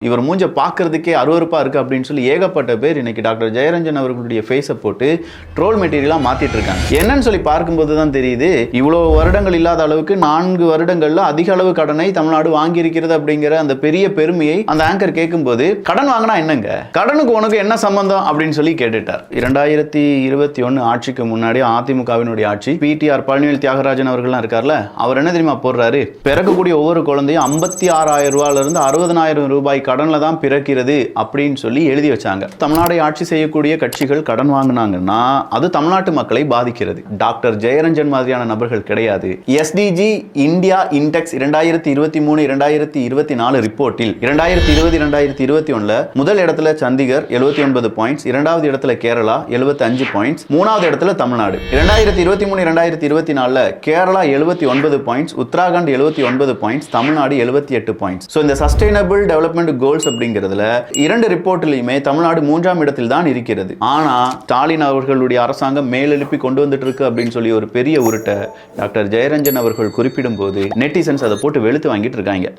இவர் மூஞ்ச பார்க்கறதுக்கே அருவருப்பா இருக்கு அப்படின்னு சொல்லி ஏகப்பட்ட பேர் இன்னைக்கு டாக்டர் ஜெயரஞ்சன் அவர்களுடைய ஃபேஸை போட்டு ட்ரோல் மெட்டீரியலாக மாத்திட்டு இருக்காங்க. என்னன்னு சொல்லி பார்க்கும்போது தான் தெரியுது, இவ்வளோ வருடங்கள் இல்லாத அளவுக்கு 4 வருடங்கள்ல அதிக அளவு கடனை தமிழ்நாடு வாங்கி இருக்கிறது அப்படிங்கிற அந்த பெரிய பெருமையை அந்த ஆங்கர் கேட்கும்போது, கடன் வாங்கினா என்னங்க, கடனுக்கு உனக்கு என்ன சம்பந்தம் அப்படின்னு சொல்லி கேட்டுட்டார். 2021 ஆட்சிக்கு முன்னாடி அதிமுகவினுடைய ஆட்சி, பிடிஆர் பழனிவேல் தியாகராஜன் அவர்கள்லாம் இருக்கார்ல, அவர் என்ன தெரியுமா போடுறாரு, பிறக்கக்கூடிய ஒவ்வொரு குழந்தையும் 56,000 ரூபாயில இருந்து 60,000 ரூபாய் கடன்ல தான் பிறக்கிறது அப்படின்னு சொல்லி எழுதி வச்சாங்க. தமிழ்நாடை ஆட்சி செய்யக்கூடிய கட்சிகள் கடன் வாங்கினாங்கன்னா அது தமிழ்நாட்டு மக்களை பாதிக்கிறது. டாக்டர் ஜெயரஞ்சன் மாதிரியான நபர்கள் கிடையாது. எஸ்டிஜி இந்தியா இண்டெக்ஸ் 2023-2024 ரிப்போர்ட்டில் 2020-2021 முதல் இடத்துல சண்டிகர் 79 பாயிண்ட்ஸ், இரண்டாவது இடத்துல கேரளா 75 பாயிண்ட்ஸ், மூணாவது இடத்துல Tamil Nadu. 2023-2024 Kerala 79 points, Uttarakhand 79 points, Tamil Nadu 78 points. So இந்த சஸ்டைனபிள் டெவலப்மெண்ட் கோல்ஸ் அப்படிங்கிறதுல 2 ரிப்போர்ட்லையுமே தமிழ்நாடு 3ஆம் இடத்தில் தான் இருக்கிறது. ஆனா ஸ்டாலின் அவர்களுடைய அரசாங்கம் மேலெழுப்பி கொண்டு வந்துட்டு இருக்கு அப்படின்னு சொல்லி ஒரு பெரிய உருட்டை டாக்டர் ஜெயரஞ்சன் அவர்கள் குறிப்பிடும் போது நெட்டிசன்ஸ் அதை போட்டு வெளுத்து வாங்கிட்டு இருக்காங்க.